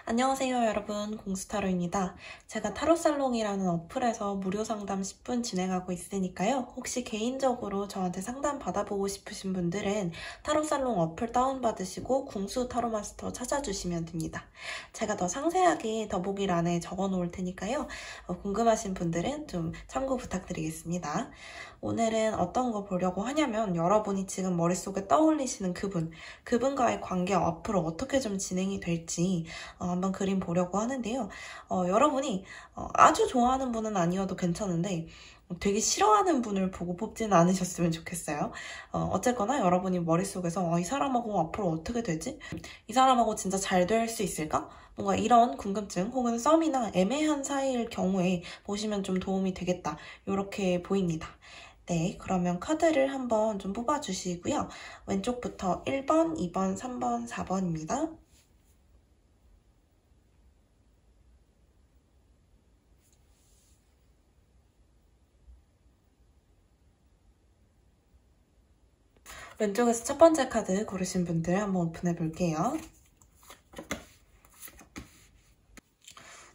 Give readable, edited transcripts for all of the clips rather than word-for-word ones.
안녕하세요 여러분, 공수타로입니다. 제가 타로살롱이라는 어플에서 무료 상담 10분 진행하고 있으니까요. 혹시 개인적으로 저한테 상담 받아보고 싶으신 분들은 타로살롱 어플 다운받으시고 궁수타로마스터 찾아주시면 됩니다. 제가 더 상세하게 더보기란에 적어놓을 테니까요. 궁금하신 분들은 좀 참고 부탁드리겠습니다. 오늘은 어떤 거 보려고 하냐면 여러분이 지금 머릿속에 떠올리시는 그분과의 관계 앞으로 어떻게 좀 진행이 될지 한번 그림 보려고 하는데요. 여러분이 아주 좋아하는 분은 아니어도 괜찮은데 되게 싫어하는 분을 보고 뽑지는 않으셨으면 좋겠어요. 어쨌거나 여러분이 머릿속에서 이 사람하고 앞으로 어떻게 되지? 이 사람하고 진짜 잘 될 수 있을까? 뭔가 이런 궁금증 혹은 썸이나 애매한 사이일 경우에 보시면 좀 도움이 되겠다. 이렇게 보입니다. 네, 그러면 카드를 한번 좀 뽑아주시고요. 왼쪽부터 1번, 2번, 3번, 4번입니다. 왼쪽에서 첫 번째 카드 고르신 분들 한번 오픈해 볼게요.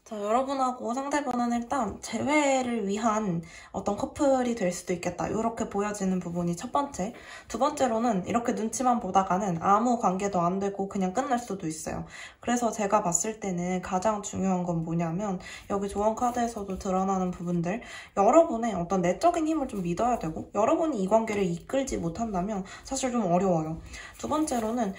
자, 여러분하고 상대방은 일단 재회를 위한 어떤 커플이 될 수도 있겠다. 이렇게 보여지는 부분이 첫 번째. 두 번째로는 이렇게 눈치만 보다가는 아무 관계도 안 되고 그냥 끝날 수도 있어요. 그래서 제가 봤을 때는 가장 중요한 건 뭐냐면 여기 조언 카드에서도 드러나는 부분들, 여러분의 어떤 내적인 힘을 좀 믿어야 되고 여러분이 이 관계를 이끌지 못한다면 사실 좀 어려워요. 두 번째로는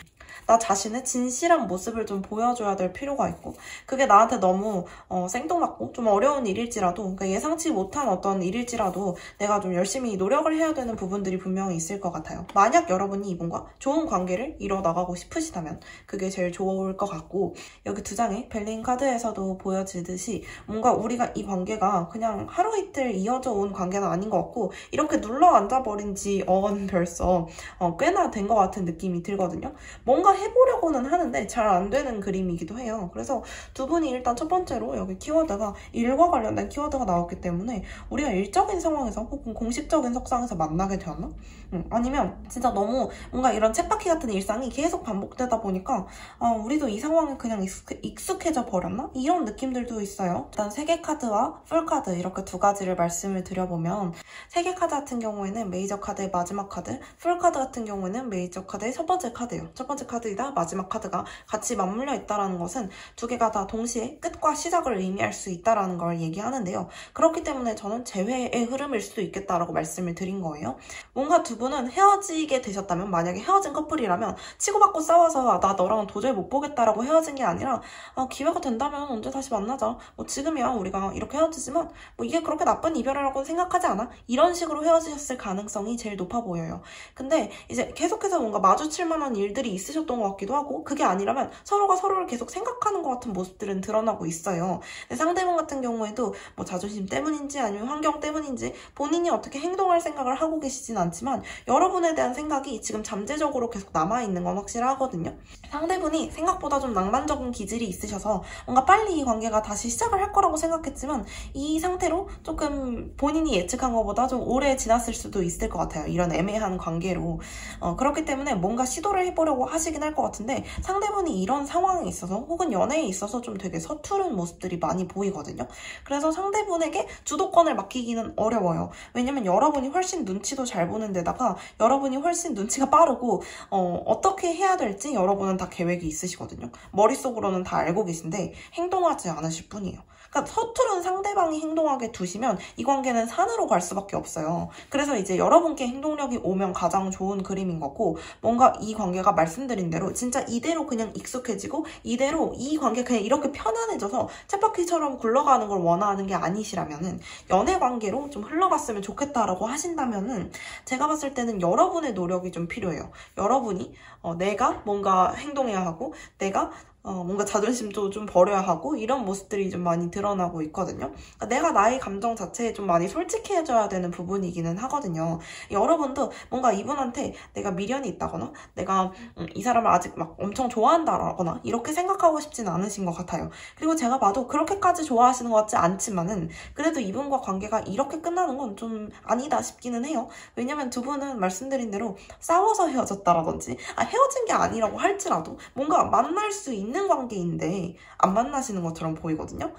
나 자신의 진실한 모습을 좀 보여줘야 될 필요가 있고, 그게 나한테 너무 생뚱맞고 좀 어려운 일일지라도, 그러니까 예상치 못한 어떤 일일지라도 내가 좀 열심히 노력을 해야 되는 부분들이 분명히 있을 것 같아요. 만약 여러분이 이분과 좋은 관계를 이뤄나가고 싶으시다면 그게 제일 좋을 것 같고, 여기 두 장의 벨린 카드에서도 보여지듯이 뭔가 우리가 이 관계가 그냥 하루 이틀 이어져 온 관계는 아닌 것 같고, 이렇게 눌러 앉아버린 지 벌써 꽤나 된 것 같은 느낌이 들거든요. 뭔가 해보려고는 하는데 잘 안 되는 그림이기도 해요. 그래서 두 분이 일단 첫 번째로 여기 키워드가 일과 관련된 키워드가 나왔기 때문에 우리가 일적인 상황에서 혹은 공식적인 석상에서 만나게 되었나? 아니면 진짜 너무 뭔가 이런 쳇바퀴 같은 일상이 계속 반복되다 보니까 우리도 이 상황에 그냥 익숙해져 버렸나? 이런 느낌들도 있어요. 일단 세개 카드와 풀 카드 이렇게 두 가지를 말씀을 드려보면, 세개 카드 같은 경우에는 메이저 카드의 마지막 카드, 풀 카드 같은 경우에는 메이저 카드의 첫 번째 카드예요. 첫 번째 카드이다 마지막 카드가 같이 맞물려 있다는 것은 두 개가 다 동시에 끝과 시작을 의미할 수 있다는 걸 얘기하는데요. 그렇기 때문에 저는 재회의 흐름일 수도 있겠다라고 말씀을 드린 거예요. 뭔가 두 분은 헤어지게 되셨다면, 만약에 헤어진 커플이라면 치고받고 싸워서 나 너랑 도저히 못 보겠다라고 헤어진 게 아니라 기회가 된다면 언제 다시 만나자. 지금이야 우리가 이렇게 헤어지지만 이게 그렇게 나쁜 이별이라고 생각하지 않아. 이런 식으로 헤어지셨을 가능성이 제일 높아 보여요. 근데 이제 계속해서 뭔가 마주칠 만한 일들이 있으셨던 것 같기도 하고, 그게 아니라면 서로가 서로를 계속 생각하는 것 같은 모습들은 드러나고 있어요. 상대방 같은 경우에도 자존심 때문인지 아니면 환경 때문인지 본인이 어떻게 행동할 생각을 하고 계시진 않지만 여러분에 대한 생각이 지금 잠재적으로 계속 남아있는 건 확실하거든요. 상대분이 생각보다 좀 낭만적인 기질이 있으셔서 뭔가 빨리 이 관계가 다시 시작을 할 거라고 생각했지만 이 상태로 조금 본인이 예측한 것보다 좀 오래 지났을 수도 있을 것 같아요. 이런 애매한 관계로. 그렇기 때문에 뭔가 시도를 해보려고 하시긴 할 것 같은데, 상대분이 이런 상황에 있어서 혹은 연애에 있어서 좀 되게 서투른 모습들이 많이 보이거든요. 그래서 상대분에게 주도권을 맡기기는 어려워요. 왜냐면 여러분이 훨씬 눈치도 잘 보는 데다가 여러분이 훨씬 눈치가 빠르고 어떻게 해야 될지 여러분은 다 계획이 있으시거든요. 머릿속으로는 다 알고 계신데 행동하지 않으실 뿐이에요. 그러니까 서투른 상대방이 행동하게 두시면 이 관계는 산으로 갈 수밖에 없어요. 그래서 이제 여러분께 행동력이 오면 가장 좋은 그림인 거고, 뭔가 이 관계가 말씀드린 대로 진짜 이대로 그냥 익숙해지고 이대로 이 관계 그냥 이렇게 편안해져서 쳇바퀴처럼 굴러가는 걸 원하는 게 아니시라면은, 연애 관계로 좀 흘러갔으면 좋겠다라고 하신다면은 제가 봤을 때는 여러분의 노력이 좀 필요해요. 여러분이 내가 뭔가 행동해야 하고 내가 뭔가 자존심도 좀 버려야 하고 이런 모습들이 좀 많이 드러나고 있거든요. 그러니까 내가 나의 감정 자체에 좀 많이 솔직해져야 되는 부분이기는 하거든요. 여러분도 뭔가 이분한테 내가 미련이 있다거나 내가 이 사람을 아직 막 엄청 좋아한다거나 이렇게 생각하고 싶지는 않으신 것 같아요. 그리고 제가 봐도 그렇게까지 좋아하시는 것 같지 않지만은 그래도 이분과 관계가 이렇게 끝나는 건 좀 아니다 싶기는 해요. 왜냐면 두 분은 말씀드린 대로 싸워서 헤어졌다라든지 헤어진 게 아니라고 할지라도 뭔가 만날 수 있는 관계인데 안 만나시는 것처럼 보이거든요.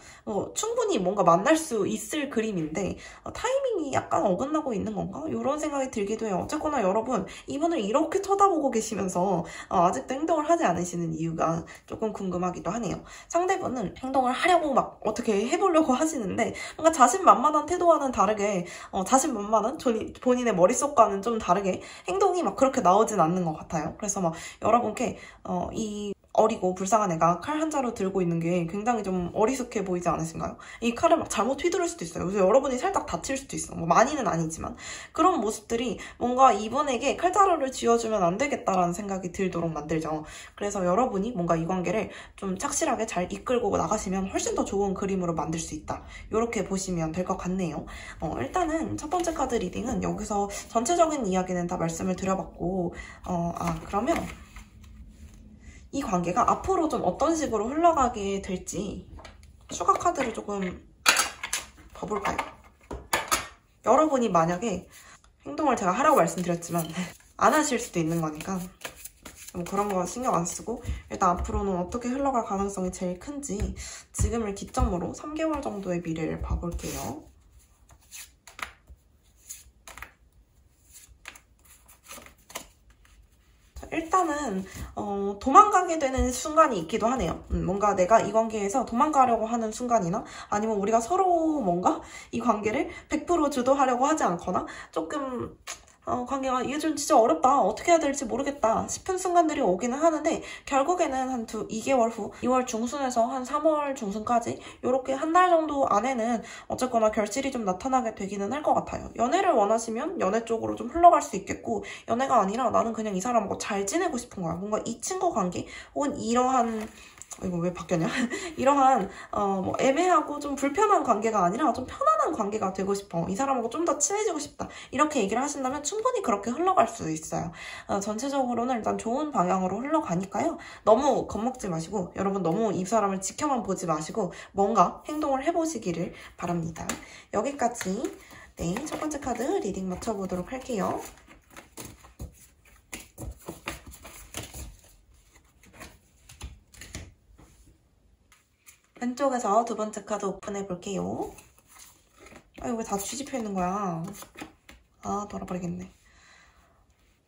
충분히 뭔가 만날 수 있을 그림인데 타이밍이 약간 어긋나고 있는 건가? 이런 생각이 들기도 해요. 어쨌거나 여러분 이분을 이렇게 쳐다보고 계시면서 아직도 행동을 하지 않으시는 이유가 조금 궁금하기도 하네요. 상대분은 행동을 하려고 막 어떻게 해보려고 하시는데 뭔가 자신만만한 태도와는 다르게 자신만만한 본인의 머릿속과는 좀 다르게 행동이 막 그렇게 나오진 않는 것 같아요. 그래서 막 여러분께 이 어리고 불쌍한 애가 칼 한 자루 들고 있는 게 굉장히 좀 어리숙해 보이지 않으신가요? 이 칼을 막 잘못 휘두를 수도 있어요. 그래서 여러분이 살짝 다칠 수도 있어. 뭐 많이는 아니지만 그런 모습들이 뭔가 이분에게 칼자루를 쥐어주면 안 되겠다라는 생각이 들도록 만들죠. 그래서 여러분이 뭔가 이 관계를 좀 착실하게 잘 이끌고 나가시면 훨씬 더 좋은 그림으로 만들 수 있다. 이렇게 보시면 될 것 같네요. 일단은 첫 번째 카드 리딩은 여기서 전체적인 이야기는 다 말씀을 드려봤고 그러면 이 관계가 앞으로 좀 어떤 식으로 흘러가게 될지 추가 카드를 조금 봐볼까요? 여러분이 만약에 행동을 제가 하라고 말씀드렸지만 안 하실 수도 있는 거니까 그런 거 신경 안 쓰고 일단 앞으로는 어떻게 흘러갈 가능성이 제일 큰지 지금을 기점으로 3개월 정도의 미래를 봐볼게요. 일단은 도망가게 되는 순간이 있기도 하네요. 뭔가 내가 이 관계에서 도망가려고 하는 순간이나 아니면 우리가 서로 뭔가 이 관계를 100% 주도하려고 하지 않거나 조금 관계가 이게 좀 진짜 어렵다, 어떻게 해야 될지 모르겠다 싶은 순간들이 오기는 하는데 결국에는 한 2개월 후 2월 중순에서 한 3월 중순까지 이렇게 한 달 정도 안에는 어쨌거나 결실이 좀 나타나게 되기는 할 것 같아요. 연애를 원하시면 연애 쪽으로 좀 흘러갈 수 있겠고 연애가 아니라 나는 그냥 이 사람하고 잘 지내고 싶은 거야. 뭔가 이 친구 관계 혹은 이러한 이거 왜 바뀌었냐? 이러한 뭐 애매하고 좀 불편한 관계가 아니라 좀 편안한 관계가 되고 싶어. 이 사람하고 좀 더 친해지고 싶다. 이렇게 얘기를 하신다면 충분히 그렇게 흘러갈 수 있어요. 전체적으로는 일단 좋은 방향으로 흘러가니까요. 너무 겁먹지 마시고 여러분 너무 이 사람을 지켜만 보지 마시고 뭔가 행동을 해보시기를 바랍니다. 여기까지 첫 번째 카드 리딩 맞춰보도록 할게요. 왼쪽에서 두 번째 카드 오픈해 볼게요. 이거 왜 다 뒤집혀 있는 거야? 돌아버리겠네.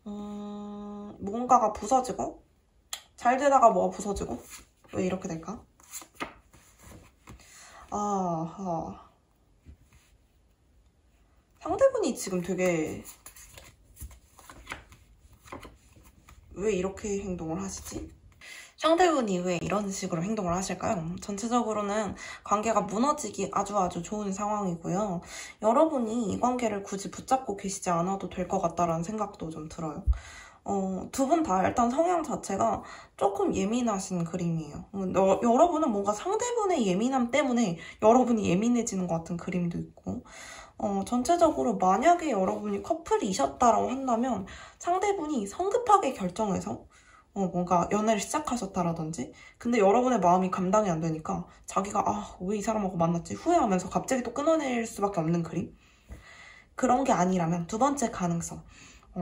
뭔가가 부서지고 잘 되다가 뭐가 부서지고 왜 이렇게 될까? 상대분이 지금 되게 왜 이렇게 행동을 하시지? 상대분이 왜 이런 식으로 행동을 하실까요? 전체적으로는 관계가 무너지기 아주 좋은 상황이고요. 여러분이 이 관계를 굳이 붙잡고 계시지 않아도 될 것 같다라는 생각도 좀 들어요. 두 분 다 일단 성향 자체가 조금 예민하신 그림이에요. 여러분은 뭔가 상대분의 예민함 때문에 여러분이 예민해지는 것 같은 그림도 있고 전체적으로 만약에 여러분이 커플이셨다라고 한다면 상대분이 성급하게 결정해서 뭔가 연애를 시작하셨다라든지 근데 여러분의 마음이 감당이 안 되니까 자기가 왜 이 사람하고 만났지 후회하면서 갑자기 또 끊어낼 수밖에 없는 그림? 그런 게 아니라면 두 번째 가능성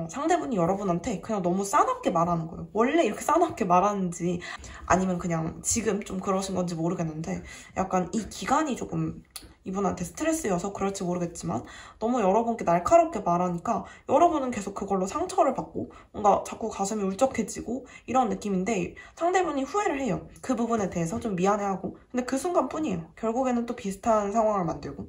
상대분이 여러분한테 그냥 너무 싸납게 말하는 거예요. 원래 이렇게 싸납게 말하는지 아니면 그냥 지금 좀 그러신 건지 모르겠는데 약간 이 기간이 조금 이분한테 스트레스여서 그럴지 모르겠지만 너무 여러분께 날카롭게 말하니까 여러분은 계속 그걸로 상처를 받고 뭔가 자꾸 가슴이 울적해지고 이런 느낌인데 상대분이 후회를 해요. 그 부분에 대해서 좀 미안해하고 근데 그 순간뿐이에요. 결국에는 또 비슷한 상황을 만들고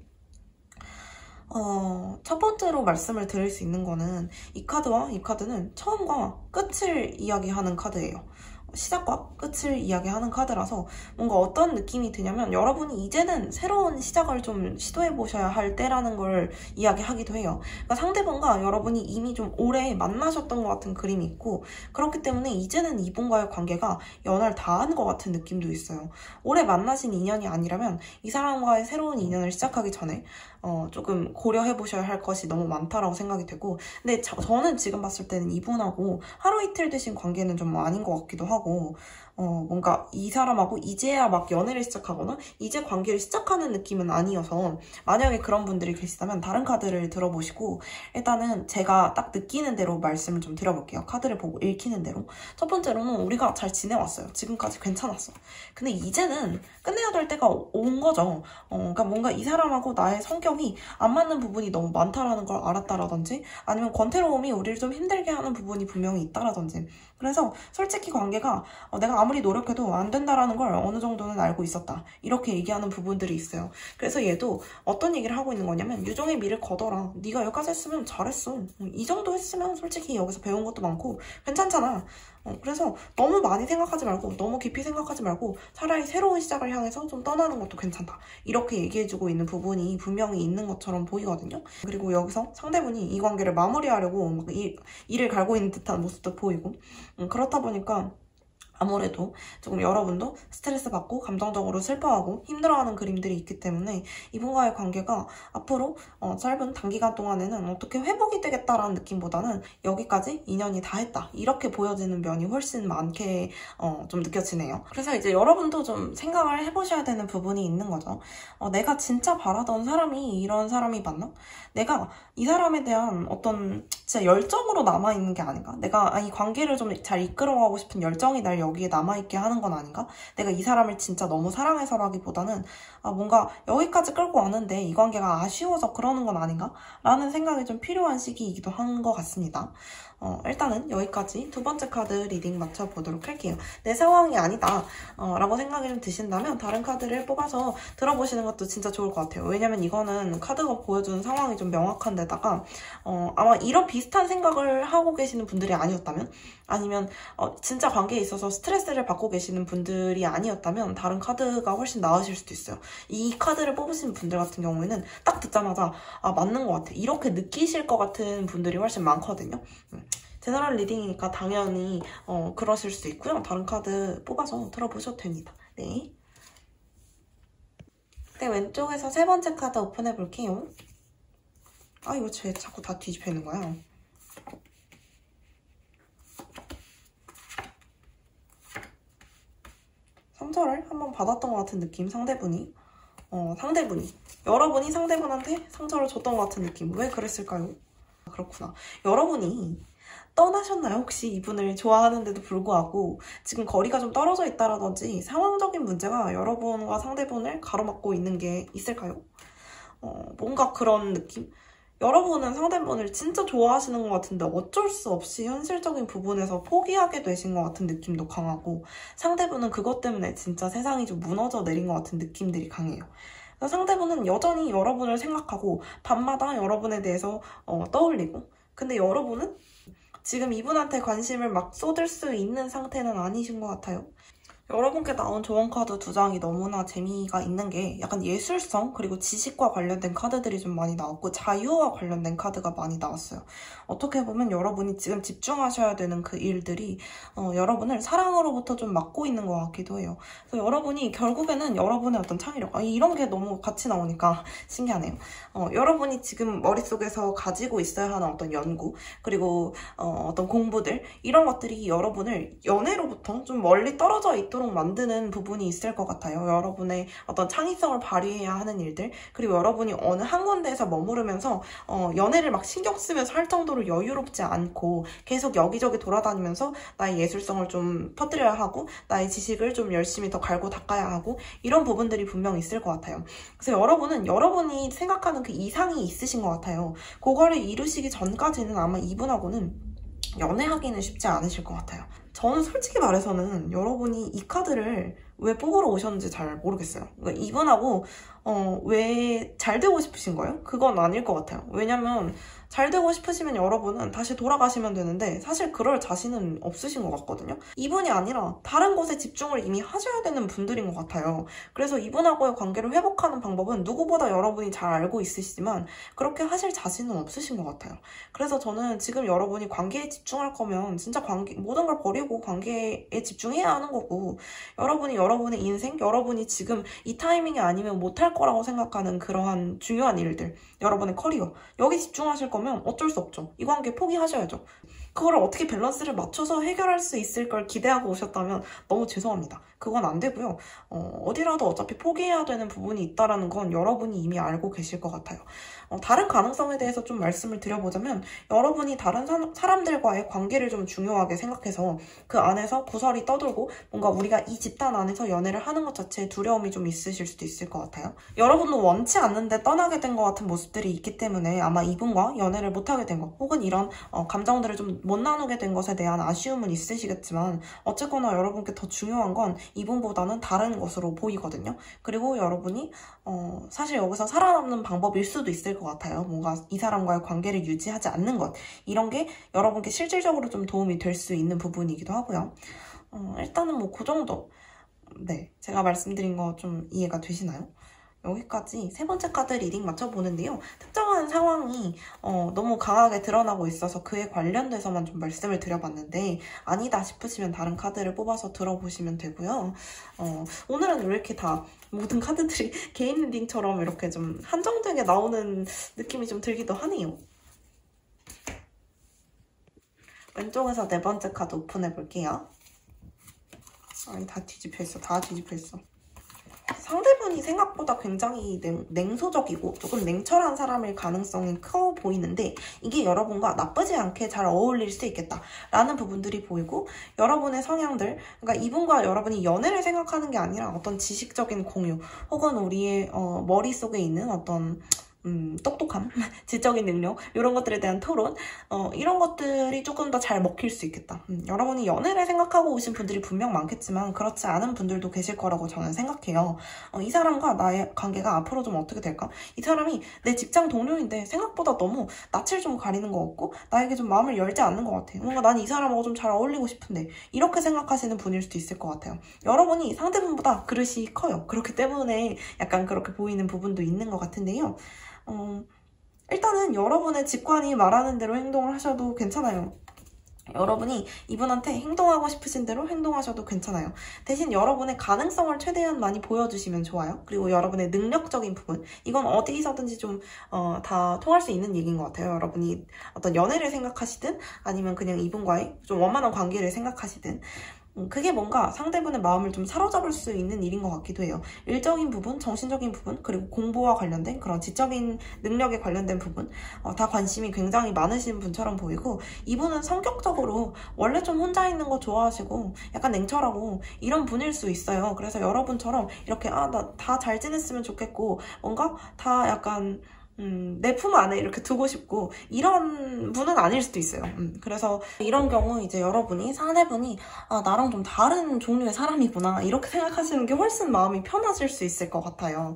첫 번째로 말씀을 드릴 수 있는 거는 이 카드와 이 카드는 처음과 끝을 이야기하는 카드예요. 시작과 끝을 이야기하는 카드라서 뭔가 어떤 느낌이 드냐면 여러분이 이제는 새로운 시작을 좀 시도해보셔야 할 때라는 걸 이야기하기도 해요. 그러니까 상대방과 여러분이 이미 좀 오래 만나셨던 것 같은 그림이 있고 그렇기 때문에 이제는 이분과의 관계가 연을 다한 것 같은 느낌도 있어요. 오래 만나신 인연이 아니라면 이 사람과의 새로운 인연을 시작하기 전에 조금 고려해보셔야 할 것이 너무 많다라고 생각이 되고 근데 저는 지금 봤을 때는 이분하고 하루 이틀 되신 관계는 좀 아닌 것 같기도 하고 뭔가 이 사람하고 이제야 막 연애를 시작하거나 이제 관계를 시작하는 느낌은 아니어서 만약에 그런 분들이 계시다면 다른 카드를 들어보시고 일단은 제가 딱 느끼는 대로 말씀을 좀 드려볼게요. 카드를 보고 읽히는 대로. 첫 번째로는 우리가 잘 지내왔어요. 지금까지 괜찮았어. 근데 이제는 끝내야 될 때가 온 거죠. 그러니까 뭔가 이 사람하고 나의 성격이 안 맞는 부분이 너무 많다라는 걸 알았다라든지 아니면 권태로움이 우리를 좀 힘들게 하는 부분이 분명히 있다라든지 그래서 솔직히 관계가 내가 아무리 노력해도 안 된다라는 걸 어느 정도는 알고 있었다. 이렇게 얘기하는 부분들이 있어요. 그래서 얘도 어떤 얘기를 하고 있는 거냐면 유종의 미를 거둬라. 네가 여기까지 했으면 잘했어. 이 정도 했으면 솔직히 여기서 배운 것도 많고 괜찮잖아. 그래서 너무 많이 생각하지 말고 너무 깊이 생각하지 말고 차라리 새로운 시작을 향해서 좀 떠나는 것도 괜찮다. 이렇게 얘기해주고 있는 부분이 분명히 있는 것처럼 보이거든요. 그리고 여기서 상대분이 이 관계를 마무리하려고 막 이를 갈고 있는 듯한 모습도 보이고 그렇다 보니까 아무래도 조금 여러분도 스트레스 받고 감정적으로 슬퍼하고 힘들어하는 그림들이 있기 때문에 이분과의 관계가 앞으로 짧은 단기간 동안에는 어떻게 회복이 되겠다라는 느낌보다는 여기까지 인연이 다 했다 이렇게 보여지는 면이 훨씬 많게 좀 느껴지네요. 그래서 이제 여러분도 좀 생각을 해보셔야 되는 부분이 있는 거죠. 내가 진짜 바라던 사람이 이런 사람이 맞나? 내가 이 사람에 대한 어떤 진짜 열정으로 남아있는 게 아닌가? 내가 이 관계를 좀 잘 이끌어가고 싶은 열정이 날 여기에 남아있게 하는 건 아닌가? 내가 이 사람을 진짜 너무 사랑해서라기보다는 뭔가 여기까지 끌고 왔는데 이 관계가 아쉬워서 그러는 건 아닌가? 라는 생각이 좀 필요한 시기이기도 한 것 같습니다. 일단은 여기까지 두 번째 카드 리딩 맞춰보도록 할게요. 내 상황이 아니다 라고 생각이 좀 드신다면 다른 카드를 뽑아서 들어보시는 것도 진짜 좋을 것 같아요. 왜냐면 이거는 카드가 보여주는 상황이 좀 명확한 데다가 아마 이런 비슷한 생각을 하고 계시는 분들이 아니었다면 아니면 진짜 관계에 있어서 스트레스를 받고 계시는 분들이 아니었다면 다른 카드가 훨씬 나으실 수도 있어요. 이 카드를 뽑으신 분들 같은 경우에는 딱 듣자마자 맞는 것 같아. 이렇게 느끼실 것 같은 분들이 훨씬 많거든요. 제너럴 리딩이니까 당연히 그러실 수 있고요. 다른 카드 뽑아서 들어보셔도 됩니다. 네. 네, 왼쪽에서 세 번째 카드 오픈해 볼게요. 이거 쟤 자꾸 다 뒤집혀 있는 거야. 상처를 한번 받았던 것 같은 느낌, 상대분이. 여러분이 상대분한테 상처를 줬던 것 같은 느낌. 왜 그랬을까요? 그렇구나. 여러분이 떠나셨나요? 혹시 이분을 좋아하는데도 불구하고 지금 거리가 좀 떨어져 있다라든지 상황적인 문제가 여러분과 상대분을 가로막고 있는 게 있을까요? 뭔가 그런 느낌? 여러분은 상대분을 진짜 좋아하시는 것 같은데 어쩔 수 없이 현실적인 부분에서 포기하게 되신 것 같은 느낌도 강하고 상대분은 그것 때문에 진짜 세상이 좀 무너져 내린 것 같은 느낌들이 강해요. 상대분은 여전히 여러분을 생각하고 밤마다 여러분에 대해서 떠올리고 근데 여러분은 지금 이분한테 관심을 막 쏟을 수 있는 상태는 아니신 것 같아요. 여러분께 나온 조언 카드 두 장이 너무나 재미가 있는 게 약간 예술성 그리고 지식과 관련된 카드들이 좀 많이 나왔고 자유와 관련된 카드가 많이 나왔어요. 어떻게 보면 여러분이 지금 집중하셔야 되는 그 일들이 여러분을 사랑으로부터 좀 막고 있는 것 같기도 해요. 그래서 여러분이 결국에는 여러분의 어떤 창의력 이런 게 너무 같이 나오니까 신기하네요. 여러분이 지금 머릿속에서 가지고 있어야 하는 어떤 연구 그리고 어떤 공부들 이런 것들이 여러분을 연애로부터 좀 멀리 떨어져 있도록 만드는 부분이 있을 것 같아요. 여러분의 어떤 창의성을 발휘해야 하는 일들 그리고 여러분이 어느 한 군데에서 머무르면서 연애를 막 신경 쓰면서 할 정도로 여유롭지 않고 계속 여기저기 돌아다니면서 나의 예술성을 좀 퍼뜨려야 하고 나의 지식을 좀 열심히 더 갈고 닦아야 하고 이런 부분들이 분명 있을 것 같아요. 그래서 여러분이 생각하는 그 이상이 있으신 것 같아요. 그거를 이루시기 전까지는 아마 이분하고는 연애하기는 쉽지 않으실 것 같아요. 저는 솔직히 말해서는 여러분이 이 카드를 왜 뽑으러 오셨는지 잘 모르겠어요. 그러니까 이분하고 왜 잘 되고 싶으신 거예요? 그건 아닐 것 같아요. 왜냐면 잘 되고 싶으시면 여러분은 다시 돌아가시면 되는데 사실 그럴 자신은 없으신 것 같거든요. 이분이 아니라 다른 것에 집중을 이미 하셔야 되는 분들인 것 같아요. 그래서 이분하고의 관계를 회복하는 방법은 누구보다 여러분이 잘 알고 있으시지만 그렇게 하실 자신은 없으신 것 같아요. 그래서 저는 지금 여러분이 관계에 집중할 거면 진짜 모든 걸 버리고 관계에 집중해야 하는 거고, 여러분이 여러분의 인생, 여러분이 지금 이 타이밍이 아니면 못할 거라고 생각하는 그러한 중요한 일들, 여러분의 커리어, 여기 집중하실 거면 어쩔 수 없죠. 이 관계 포기하셔야죠. 그거를 어떻게 밸런스를 맞춰서 해결할 수 있을 걸 기대하고 오셨다면 너무 죄송합니다. 그건 안 되고요. 어디라도 어차피 포기해야 되는 부분이 있다는 건 여러분이 이미 알고 계실 것 같아요. 다른 가능성에 대해서 좀 말씀을 드려보자면, 여러분이 다른 사람들과의 관계를 좀 중요하게 생각해서 그 안에서 구설이 떠돌고 뭔가 우리가 이 집단 안에서 연애를 하는 것 자체에 두려움이 좀 있으실 수도 있을 것 같아요. 여러분도 원치 않는데 떠나게 된 것 같은 모습들이 있기 때문에 아마 이분과 연애를 못하게 된 것, 혹은 이런 감정들을 좀 못 나누게 된 것에 대한 아쉬움은 있으시겠지만, 어쨌거나 여러분께 더 중요한 건 이분보다는 다른 것으로 보이거든요. 그리고 여러분이 사실 여기서 살아남는 방법일 수도 있을 것 같아요. 뭔가 이 사람과의 관계를 유지하지 않는 것, 이런 게 여러분께 실질적으로 좀 도움이 될 수 있는 부분이기도 하고요. 일단은 뭐 그 정도. 네, 제가 말씀드린 거 좀 이해가 되시나요? 여기까지 세 번째 카드 리딩 맞춰보는데요. 특정한 상황이 너무 강하게 드러나고 있어서 그에 관련돼서만 좀 말씀을 드려봤는데, 아니다 싶으시면 다른 카드를 뽑아서 들어보시면 되고요. 오늘은 왜 이렇게 다 모든 카드들이 개인 리딩처럼 이렇게 좀 한정되게 나오는 느낌이 좀 들기도 하네요. 왼쪽에서 네 번째 카드 오픈해볼게요. 아니, 다 뒤집혀있어. 다 뒤집혀있어. 상대분이 생각보다 굉장히 냉소적이고 조금 냉철한 사람일 가능성이 커 보이는데, 이게 여러분과 나쁘지 않게 잘 어울릴 수 있겠다라는 부분들이 보이고, 여러분의 성향들, 그러니까 이분과 여러분이 연애를 생각하는 게 아니라 어떤 지식적인 공유, 혹은 우리의 머릿속에 있는 어떤 똑똑함, 지적인 능력, 이런 것들에 대한 토론, 이런 것들이 조금 더 잘 먹힐 수 있겠다. 여러분이 연애를 생각하고 오신 분들이 분명 많겠지만 그렇지 않은 분들도 계실 거라고 저는 생각해요. 이 사람과 나의 관계가 앞으로 좀 어떻게 될까? 이 사람이 내 직장 동료인데 생각보다 너무 낯을 좀 가리는 것 같고 나에게 좀 마음을 열지 않는 것 같아. 뭔가 난 이 사람하고 좀 잘 어울리고 싶은데, 이렇게 생각하시는 분일 수도 있을 것 같아요. 여러분이 상대분보다 그릇이 커요. 그렇기 때문에 약간 그렇게 보이는 부분도 있는 것 같은데요. 일단은 여러분의 직관이 말하는 대로 행동을 하셔도 괜찮아요. 여러분이 이분한테 행동하고 싶으신 대로 행동하셔도 괜찮아요. 대신 여러분의 가능성을 최대한 많이 보여주시면 좋아요. 그리고 여러분의 능력적인 부분, 이건 어디서든지 좀 다 통할 수 있는 얘기인 것 같아요. 여러분이 어떤 연애를 생각하시든 아니면 그냥 이분과의 좀 원만한 관계를 생각하시든, 그게 뭔가 상대분의 마음을 좀 사로잡을 수 있는 일인 것 같기도 해요. 일적인 부분, 정신적인 부분, 그리고 공부와 관련된 그런 지적인 능력에 관련된 부분, 다 관심이 굉장히 많으신 분처럼 보이고, 이분은 성격적으로 원래 좀 혼자 있는 거 좋아하시고 약간 냉철하고 이런 분일 수 있어요. 그래서 여러분처럼 이렇게 나 다 잘 지냈으면 좋겠고 뭔가 다 약간 내 품 안에 이렇게 두고 싶고 이런 분은 아닐 수도 있어요. 그래서 이런 경우 이제 여러분이, 상대분이 나랑 좀 다른 종류의 사람이구나 이렇게 생각하시는 게 훨씬 마음이 편하실 수 있을 것 같아요.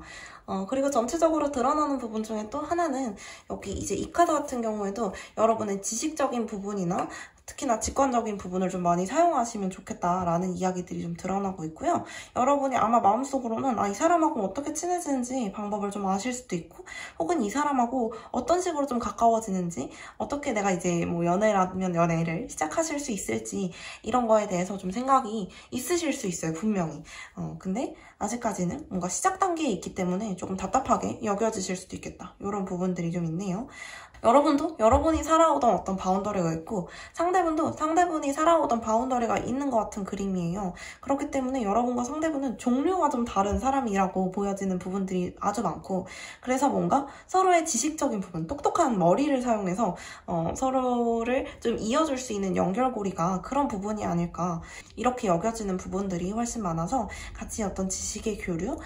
그리고 전체적으로 드러나는 부분 중에 또 하나는, 여기 이제 이 카드 같은 경우에도 여러분의 지식적인 부분이나 특히나 직관적인 부분을 좀 많이 사용하시면 좋겠다라는 이야기들이 좀 드러나고 있고요. 여러분이 아마 마음속으로는 이 사람하고 어떻게 친해지는지 방법을 좀 아실 수도 있고, 혹은 이 사람하고 어떤 식으로 좀 가까워지는지, 어떻게 내가 이제 뭐 연애라면 연애를 시작하실 수 있을지, 이런 거에 대해서 좀 생각이 있으실 수 있어요, 분명히. 근데 아직까지는 뭔가 시작 단계에 있기 때문에 조금 답답하게 여겨지실 수도 있겠다. 이런 부분들이 좀 있네요. 여러분도 여러분이 살아오던 어떤 바운더리가 있고, 상대분도 상대분이 살아오던 바운더리가 있는 것 같은 그림이에요. 그렇기 때문에 여러분과 상대분은 종류가 좀 다른 사람이라고 보여지는 부분들이 아주 많고, 그래서 뭔가 서로의 지식적인 부분, 똑똑한 머리를 사용해서 서로를 좀 이어줄 수 있는 연결고리가 그런 부분이 아닐까, 이렇게 여겨지는 부분들이 훨씬 많아서 같이 어떤 지식의 교류,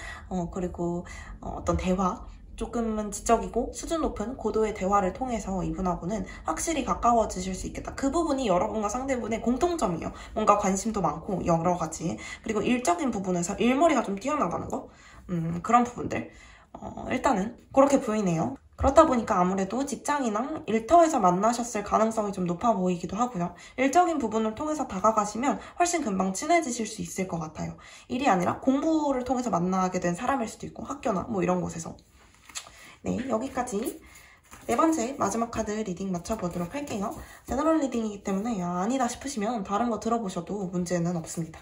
그리고 어떤 대화, 조금은 지적이고 수준 높은 고도의 대화를 통해서 이분하고는 확실히 가까워지실 수 있겠다. 그 부분이 여러분과 상대분의 공통점이에요. 뭔가 관심도 많고 여러 가지, 그리고 일적인 부분에서 일머리가 좀 뛰어나가는 거, 그런 부분들. 일단은 그렇게 보이네요. 그렇다 보니까 아무래도 직장이나 일터에서 만나셨을 가능성이 좀 높아 보이기도 하고요. 일적인 부분을 통해서 다가가시면 훨씬 금방 친해지실 수 있을 것 같아요. 일이 아니라 공부를 통해서 만나게 된 사람일 수도 있고 학교나 뭐 이런 곳에서. 네, 여기까지 네 번째 마지막 카드 리딩 맞춰보도록 할게요. 제너럴 리딩이기 때문에 아니다 싶으시면 다른 거 들어보셔도 문제는 없습니다.